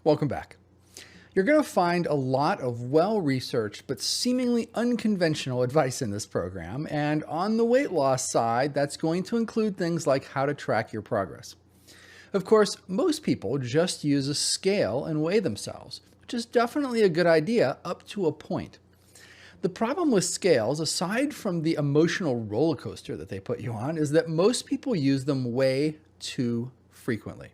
Welcome back. You're going to find a lot of well-researched but seemingly unconventional advice in this program, and on the weight loss side, that's going to include things like how to track your progress. Of course, most people just use a scale and weigh themselves, which is definitely a good idea up to a point. The problem with scales, aside from the emotional roller coaster that they put you on, is that most people use them way too frequently.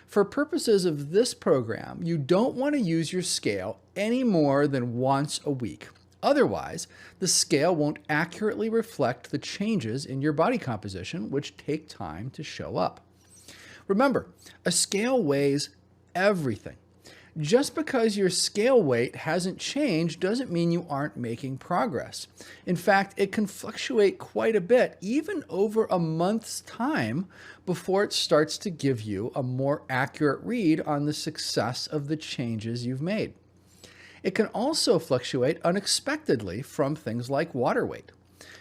For purposes of this program, you don't want to use your scale any more than once a week. Otherwise, the scale won't accurately reflect the changes in your body composition, which take time to show up. Remember, a scale weighs everything. Just because your scale weight hasn't changed doesn't mean you aren't making progress. In fact, it can fluctuate quite a bit, even over a month's time, before it starts to give you a more accurate read on the success of the changes you've made. It can also fluctuate unexpectedly from things like water weight.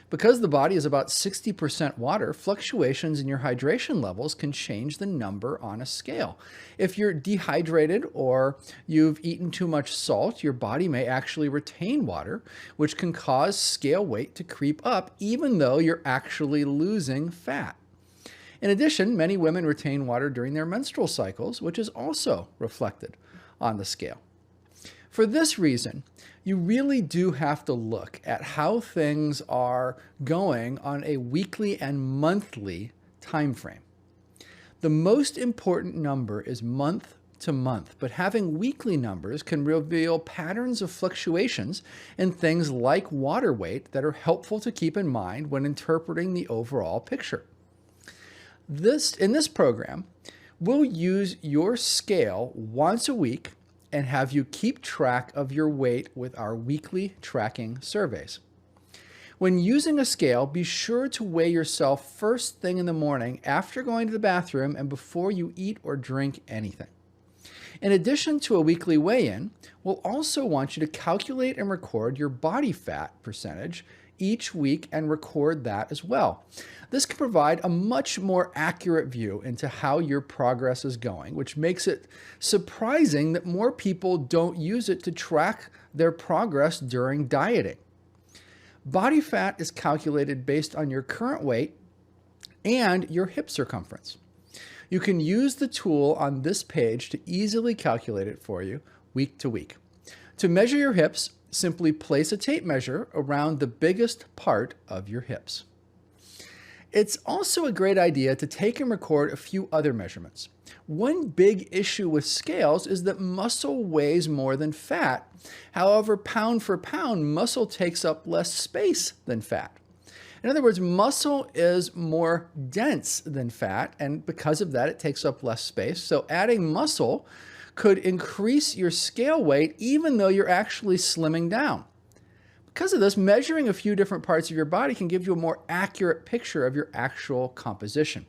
Because the body is about 60% water, fluctuations in your hydration levels can change the number on a scale. If you're dehydrated or you've eaten too much salt, your body may actually retain water, which can cause scale weight to creep up even though you're actually losing fat. In addition, many women retain water during their menstrual cycles, which is also reflected on the scale. For this reason, you really do have to look at how things are going on a weekly and monthly time frame. The most important number is month to month, but having weekly numbers can reveal patterns of fluctuations in things like water weight that are helpful to keep in mind when interpreting the overall picture. In this program, we'll use your scale once a week and have you keep track of your weight with our weekly tracking surveys. When using a scale, be sure to weigh yourself first thing in the morning after going to the bathroom and before you eat or drink anything. In addition to a weekly weigh-in, we'll also want you to calculate and record your body fat percentage each week and record that as well. This can provide a much more accurate view into how your progress is going, which makes it surprising that more people don't use it to track their progress during dieting. Body fat is calculated based on your current weight and your hip circumference. You can use the tool on this page to easily calculate it for you week to week. To measure your hips, simply place a tape measure around the biggest part of your hips. It's also a great idea to take and record a few other measurements. One big issue with scales is that muscle weighs more than fat. However, pound for pound, muscle takes up less space than fat. In other words, muscle is more dense than fat, and because of that, it takes up less space. So adding muscle could increase your scale weight even though you're actually slimming down. Because of this, measuring a few different parts of your body can give you a more accurate picture of your actual composition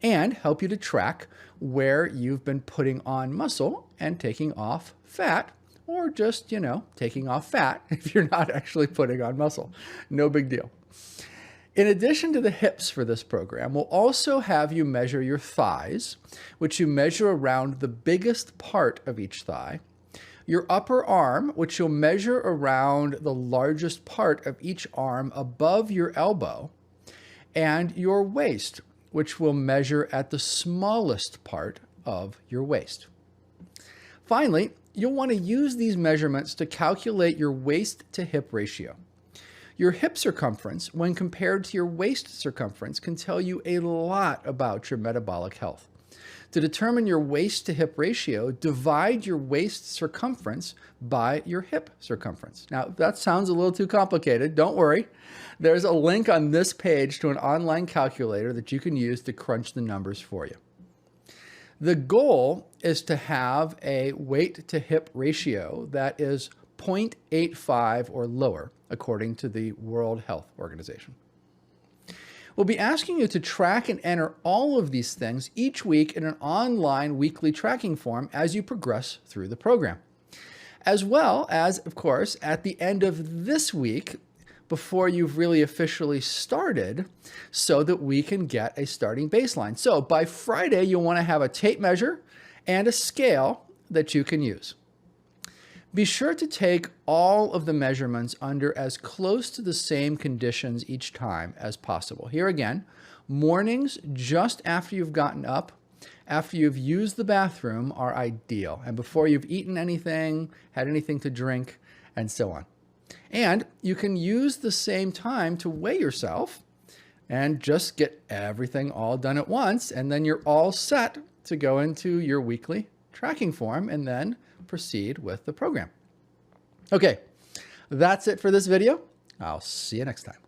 and help you to track where you've been putting on muscle and taking off fat, or just, taking off fat if you're not actually putting on muscle. No big deal. In addition to the hips for this program, we'll also have you measure your thighs, which you measure around the biggest part of each thigh, your upper arm, which you'll measure around the largest part of each arm above your elbow, and your waist, which will measure at the smallest part of your waist. Finally, you'll want to use these measurements to calculate your waist to hip ratio. Your hip circumference, when compared to your waist circumference, can tell you a lot about your metabolic health. To determine your waist to hip ratio, divide your waist circumference by your hip circumference. Now, if that sounds a little too complicated, don't worry. There's a link on this page to an online calculator that you can use to crunch the numbers for you. The goal is to have a weight to hip ratio that is 0.85 or lower, according to the World Health Organization. We'll be asking you to track and enter all of these things each week in an online weekly tracking form as you progress through the program. As well as, of course, at the end of this week, before you've really officially started, so that we can get a starting baseline. So by Friday, you'll want to have a tape measure and a scale that you can use. Be sure to take all of the measurements under as close to the same conditions each time as possible. Here again, mornings just after you've gotten up, after you've used the bathroom, are ideal, and before you've eaten anything, had anything to drink, and so on. And you can use the same time to weigh yourself and just get everything all done at once, and then you're all set to go into your weekly tracking form and then proceed with the program. Okay, that's it for this video. I'll see you next time.